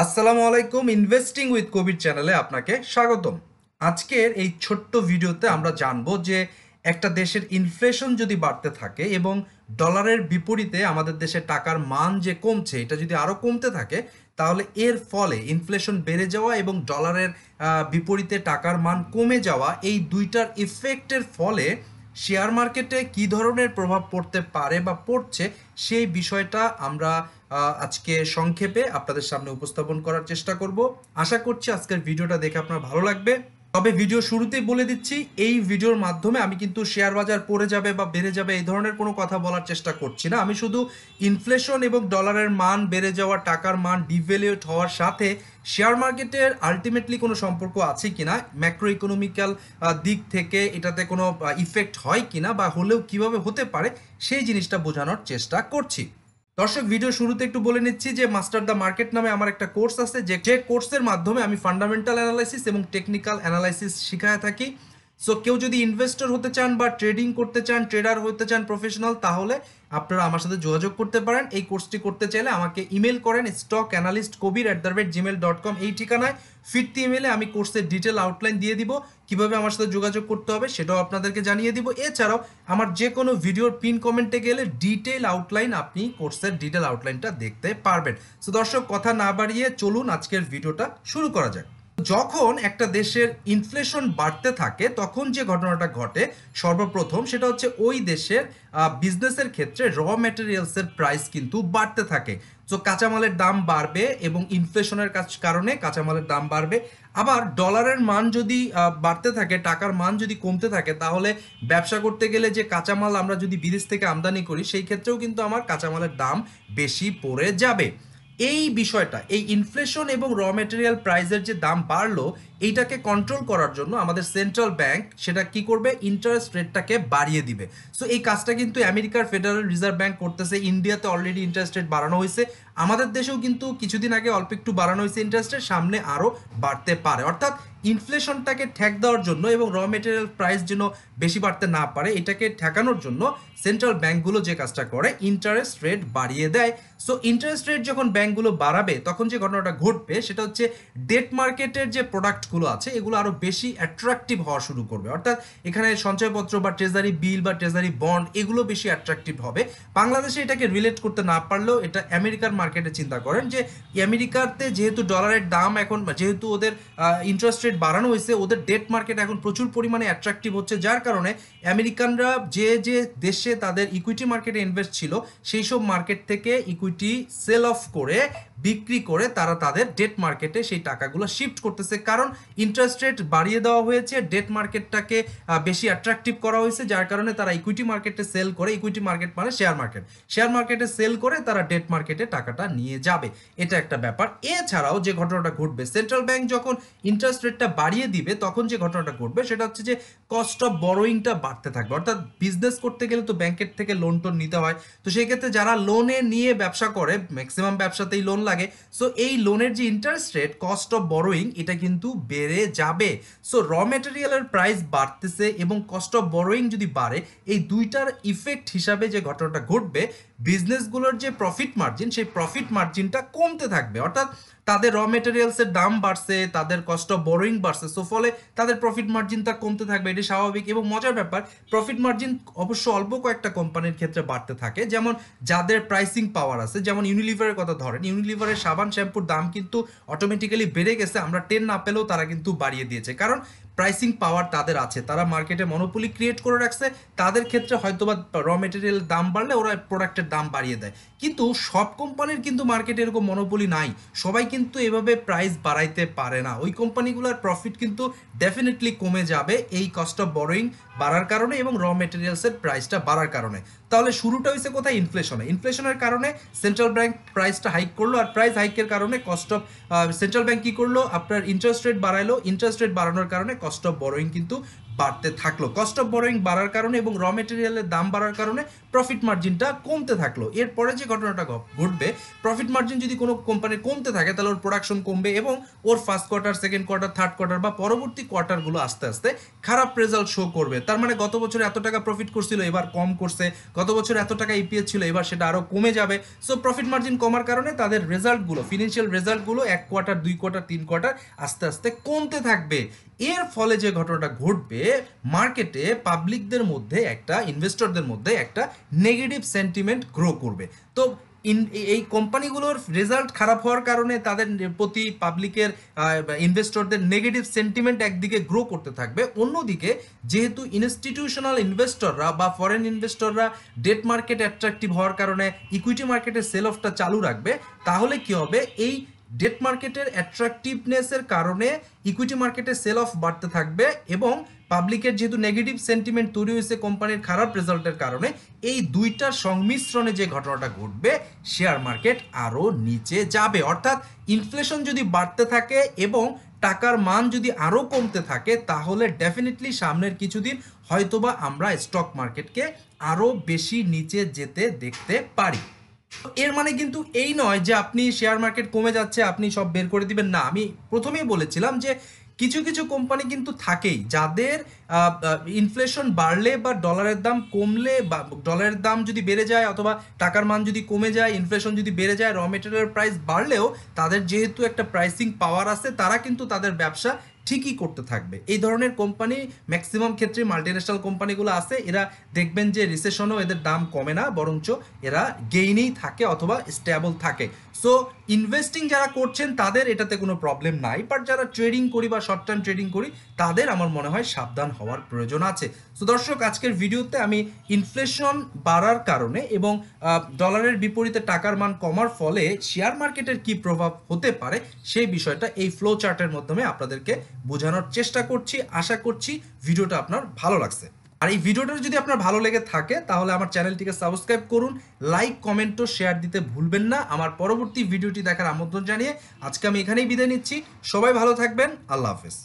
আসসালামু আলাইকুম। Investing with কবির চ্যানেলে আপনাকে স্বাগতম। আজকের এই ছোট্ট ভিডিওতে আমরা জানবো যে একটা দেশের ইনফ্লেশন যদি বাড়তে থাকে এবং ডলারের বিপরীতে আমাদের দেশের টাকার মান যে কমছে, এটা যদি আরও কমতে থাকে তাহলে এর ফলে ইনফ্লেশন বেড়ে যাওয়া এবং ডলারের বিপরীতে টাকার মান কমে যাওয়া, এই দুইটার ইফেক্টের ফলে শেয়ার মার্কেটে কী ধরনের প্রভাব পড়তে পারে বা পড়ছে, সেই বিষয়টা আমরা আজকে সংক্ষেপে আপনাদের সামনে উপস্থাপন করার চেষ্টা করব। আশা করছি আজকের ভিডিওটা দেখে আপনার ভালো লাগবে। তবে ভিডিও শুরুতেই বলে দিচ্ছি, এই ভিডিওর মাধ্যমে আমি কিন্তু শেয়ার বাজার পড়ে যাবে বা বেড়ে যাবে এই ধরনের কোনো কথা বলার চেষ্টা করছি না। আমি শুধু ইনফ্লেশন এবং ডলারের মান বেড়ে যাওয়া, টাকার মান ডিভ্যালুয়েট হওয়ার সাথে শেয়ার মার্কেটের আলটিমেটলি কোনো সম্পর্ক আছে কিনা, ম্যাক্রো ইকোনমিক্যাল দিক থেকে এটাতে কোনো ইফেক্ট হয় কিনা বা হলেও কিভাবে হতে পারে, সেই জিনিসটা বোঝানোর চেষ্টা করছি। দর্শক, ভিডিও শুরুতে একটু বলে নিচ্ছি যে মাস্টার দ্য মার্কেট নামে আমার একটা কোর্স আছে, যে কোর্সের মাধ্যমে আমি ফান্ডামেন্টাল অ্যানালাইসিস এবং টেকনিক্যাল অ্যানালাইসিস শিখায় থাকি। সো কেউ যদি ইনভেস্টর হতে চান বা ট্রেডিং করতে চান, ট্রেডার হতে চান প্রফেশনাল, তাহলে আপনারা আমার সাথে যোগাযোগ করতে পারেন। এই কোর্সটি করতে চাইলে আমাকে ইমেল করেন stockanalystkabir@gmail.com এই ঠিকানায়। ফিরতি ইমেলে আমি কোর্সের ডিটেল আউটলাইন দিয়ে দিব, কিভাবে আমার সাথে যোগাযোগ করতে হবে সেটাও আপনাদেরকে জানিয়ে দিব। এছাড়াও আমার যে কোনো ভিডিওর পিন কমেন্টে গেলে ডিটেল আউটলাইন, আপনি কোর্সের ডিটেল আউটলাইনটা দেখতে পারবেন। সো দর্শক, কথা না বাড়িয়ে চলুন আজকের ভিডিওটা শুরু করা যাক। যখন একটা দেশের ইনফ্লেশন বাড়তে থাকে তখন যে ঘটনাটা ঘটে সর্বপ্রথম, সেটা হচ্ছে ওই দেশের বিজনেসের ক্ষেত্রে র ম্যাটেরিয়ালসের প্রাইস কিন্তু বাড়তে থাকে। তো কাঁচামালের দাম বাড়বে এবং ইনফ্লেশনের কারণে কাঁচামালের দাম বাড়বে। আবার ডলারের মান যদি বাড়তে থাকে, টাকার মান যদি কমতে থাকে, তাহলে ব্যবসা করতে গেলে যে কাঁচামাল আমরা যদি বিদেশ থেকে আমদানি করি, সেই ক্ষেত্রেও কিন্তু আমার কাঁচামালের দাম বেশি পড়ে যাবে। এই বিষয়টা, এই ইনফ্লেশন এবং র ম্যাটেরিয়াল প্রাইসের যে দাম বাড়লো, এইটাকে কন্ট্রোল করার জন্য আমাদের সেন্ট্রাল ব্যাংক সেটা কি করবে, ইন্টারেস্ট রেটটাকে বাড়িয়ে দিবে। সো এই কাজটা কিন্তু আমেরিকার ফেডারেল রিজার্ভ ব্যাংক করতেছে। ইন্ডিয়াতে অলরেডি ইন্টারেস্ট রেট বাড়ানো হয়েছে, আমাদের দেশেও কিন্তু কিছুদিন আগে অল্প একটু বাড়ানো হয়েছে ইন্টারেস্ট রেট, সামনে আরও বাড়তে পারে। অর্থাৎ ইনফ্লেশনটাকে ঠেক দেওয়ার জন্য এবং র মেটেরিয়াল প্রাইস যেন বেশি বাড়তে না পারে, এটাকে ঠেকানোর জন্য সেন্ট্রাল ব্যাংকগুলো যে কাজটা করে, ইন্টারেস্ট রেট বাড়িয়ে দেয়। সো ইন্টারেস্ট রেট যখন ব্যাংকগুলো বাড়াবে, তখন যে ঘটনাটা ঘটবে সেটা হচ্ছে ডেট মার্কেটের যে প্রোডাক্টগুলো আছে এগুলো আরও বেশি অ্যাট্রাকটিভ হওয়া শুরু করবে। অর্থাৎ এখানে সঞ্চয়পত্র বা ট্রেজারি বিল বা ট্রেজারি বন্ড এগুলো বেশি অ্যাট্রাকটিভ হবে। বাংলাদেশে এটাকে রিলেট করতে না পারলেও এটা আমেরিকার মার্কেটে চিন্তা করেন যে আমেরিকাতে যেহেতু ডলারের দাম এখন, যেহেতু ওদের ইন্টারেস্ট রেট বাড়ানো হয়েছে, ওদের ডেট মার্কেট এখন প্রচুর পরিমাণে অ্যাট্রাকটিভ হচ্ছে, যার কারণে আমেরিকানরা যে যে দেশে তাদের ইকুইটি মার্কেটে ইনভেস্ট ছিল, সেই সব মার্কেট থেকে ইকুইটি সেল অফ করে, বিক্রি করে তারা তাদের ডেট মার্কেটে সেই টাকাগুলো শিফট করতেছে। কারণ ইন্টারেস্ট রেট বাড়িয়ে দেওয়া হয়েছে, ডেট মার্কেটটাকে বেশি অ্যাট্রাকটিভ করা হয়েছে, যার কারণে তারা ইকুইটি মার্কেটে সেল করে, ইকুইটি মার্কেট মানে শেয়ার মার্কেট, শেয়ার মার্কেটে সেল করে তারা ডেট মার্কেটে টাকাটা নিয়ে যাবে। এটা একটা ব্যাপার। এছাড়াও যে ঘটনাটা ঘটবে, সেন্ট্রাল ব্যাংক যখন ইন্টারেস্ট রেটটা বাড়িয়ে দিবে, তখন যে ঘটনাটা ঘটবে সেটা হচ্ছে যে কস্ট অফ বরোয়িংটা বাড়তে থাকবে। অর্থাৎ বিজনেস করতে গেলে তো ব্যাংকের থেকে লোন টোন নিতে হয়, তো সেই ক্ষেত্রে যারা লোনে নিয়ে ব্যবসা করে, ম্যাক্সিমাম ব্যবসাতেই লোন লাগে, সো এই লোনের যে interest rate, cost of borrowing, এটা কিন্তু বেড়ে যাবে। সো র ম্যাটেরিয়ালের প্রাইস বাড়তেছে এবং কস্ট অফ বরোয়িং যদি বাড়ে, এই দুইটার ইফেক্ট হিসাবে যে ঘটনাটা ঘটবে, বিজনেসগুলোর যে প্রফিট মার্জিন, সেই প্রফিট মার্জিনটা কমতে থাকবে। অর্থাৎ তাদের র মেটেরিয়ালসের দাম বাড়ছে, তাদের কস্ট অফ বরোয়িং বাড়ছে, সো ফলে তাদের প্রফিট মার্জিনটা কমতে থাকবে, এটি স্বাভাবিক। এবং মজার ব্যাপার, প্রফিট মার্জিন অবশ্য অল্প কয়েকটা কোম্পানির ক্ষেত্রে বাড়তে থাকে, যেমন যাদের প্রাইসিং পাওয়ার আছে। যেমন ইউনিলিভারের কথা ধরেন, ইউনিলিভারের সাবান শ্যাম্পুর দাম কিন্তু অটোমেটিক্যালি বেড়ে গেছে, আমরা 10 না পেলেও তারা কিন্তু বাড়িয়ে দিয়েছে, কারণ প্রাইসিং পাওয়ার তাদের আছে, তারা মার্কেটে মনোপলি ক্রিয়েট করে রাখছে। তাদের ক্ষেত্রে হয়তোবা র মেটেরিয়াল দাম বাড়লে ওরা প্রোডাক্টের দাম বাড়িয়ে দেয়, কিন্তু সব কোম্পানির কিন্তু মার্কেটে এরকম মনোপলি নাই, সবাই কিন্তু এভাবে প্রাইস বাড়াইতে পারে না। ওই কোম্পানিগুলোর প্রফিট কিন্তু ডেফিনেটলি কমে যাবে এই কস্ট অফ বরোয়িং বাড়ার কারণে এবং র মেটেরিয়ালসের প্রাইসটা বাড়ার কারণে। তাহলে শুরুটা হয়েছে কোথায়? ইনফ্লেশনে। ইনফ্লেশনের কারণে সেন্ট্রাল ব্যাংক প্রাইসটা হাইক করলো, আর প্রাইস হাইকের কারণে কস্ট অফ সেন্ট্রাল ব্যাংক কী করলো, আপনার ইন্টারেস্ট রেট বাড়াইলো, ইন্টারেস্ট রেট বাড়ানোর কারণে কস্ট অফ বরোয়িং কিন্তু বাড়তে থাকলো। কস্ট অফ বরোয়িং বাড়ার কারণে এবং র মেটেরিয়ালের দাম বাড়ার কারণে প্রফিট মার্জিনটা কমতে থাকলো। এরপরে যে ঘটনাটা ঘটবে, প্রফিট মার্জিন যদি কোনো কোম্পানির কমতে থাকে, তাহলে ওর প্রোডাকশন কমবে এবং ওর first quarter, second quarter, third quarter বা পরবর্তী কোয়ার্টারগুলো আস্তে আস্তে খারাপ রেজাল্ট শো করবে। তার মানে গত বছর এত টাকা প্রফিট করছিল, এবার কম করছে, গত বছর এত টাকা ইপিএস ছিল, এবার সেটা আরও কমে যাবে। সো প্রফিট মার্জিন কমার কারণে তাদের রেজাল্টগুলো, ফিনান্সিয়াল রেজাল্টগুলো 1 কোয়ার্টার 2 কোয়ার্টার 3 কোয়ার্টার আস্তে আস্তে কমতে থাকবে। এর ফলে যে ঘটনাটা ঘটবে, মার্কেটে পাবলিকদের মধ্যে একটা, ইনভেস্টরদের মধ্যে একটা নেগেটিভ সেন্টিমেন্ট গ্রো করবে। তো এই কোম্পানিগুলোর রেজাল্ট খারাপ হওয়ার কারণে তাদের প্রতি পাবলিকের, ইনভেস্টরদের নেগেটিভ সেন্টিমেন্ট একদিকে গ্রো করতে থাকবে, অন্যদিকে যেহেতু ইনস্টিটিউশনাল ইনভেস্টররা বা ফরেন ইনভেস্টররা ডেট মার্কেট অ্যাট্রাকটিভ হওয়ার কারণে ইকুইটি মার্কেটের সেল অফটা চালু রাখবে, তাহলে কি হবে, এই ডেট মার্কেটের অ্যাট্রাকটিভনেসের কারণে ইকুইটি মার্কেটে সেল অফ বাড়তে থাকবে এবং পাবলিকের যেহেতু নেগেটিভ সেন্টিমেন্ট তৈরি হয়েছে কোম্পানির খারাপ রেজাল্টের কারণে, এই দুইটার সংমিশ্রণে যে ঘটনাটা ঘটবে, শেয়ার মার্কেট আরও নিচে যাবে। অর্থাৎ ইনফ্লেশন যদি বাড়তে থাকে এবং টাকার মান যদি আরও কমতে থাকে, তাহলে ডেফিনেটলি সামনের কিছুদিন হয়তোবা আমরা স্টক মার্কেটকে আরও বেশি নিচে যেতে দেখতে পারি। এর মানে কিন্তু এই নয় যে আপনি শেয়ার মার্কেট কমে যাচ্ছে আপনি সব বের করে দিবেন, না। আমি প্রথমেই বলেছিলাম যে কিছু কিছু কোম্পানি কিন্তু থাকেই যাদের ইনফ্লেশন বাড়লে বা ডলারের দাম কমলে, বা ডলারের দাম যদি বেড়ে যায় অথবা টাকার মান যদি কমে যায়, ইনফ্লেশন যদি বেড়ে যায়, র মেটেরিয়াল প্রাইস বাড়লেও তাদের যেহেতু একটা প্রাইসিং পাওয়ার আছে, তারা কিন্তু তাদের ব্যবসা ঠিকই করতে থাকবে। এই ধরনের কোম্পানি ম্যাক্সিমাম ক্ষেত্রে মাল্টিন্যাশনাল কোম্পানিগুলো আছে, এরা দেখবেন যে রিসেশনও এদের দাম কমে না, বরঞ্চ এরা গেইনেই থাকে অথবা স্টেবল থাকে। সো ইনভেস্টিং যারা করছেন তাদের এটাতে কোনো প্রবলেম নাই, বাট যারা ট্রেডিং করি বা শর্ট টার্ম ট্রেডিং করি তাদের আমার মনে হয় সাবধান হওয়ার প্রয়োজন আছে। সো দর্শক, আজকের ভিডিওতে আমি ইনফ্লেশন বাড়ার কারণে এবং ডলারের বিপরীতে টাকার মান কমার ফলে শেয়ার মার্কেটের কি প্রভাব হতে পারে সেই বিষয়টা এই ফ্লো চার্টের মাধ্যমে আপনাদেরকে বোঝানোর চেষ্টা করছি। আশা করছি ভিডিওটা আপনার ভালো লাগছে। আর এই ভিডিওটা যদি আপনার ভালো লেগে থাকে তাহলে আমার চ্যানেলটিকে সাবস্ক্রাইব করুন, লাইক কমেন্ট ও শেয়ার দিতে ভুলবেন না। আমার পরবর্তী ভিডিওটি দেখার আমন্ত্রণ জানিয়ে আজকে আমি এখানেই বিদায় নিচ্ছি। সবাই ভালো থাকবেন। আল্লাহ হাফেজ।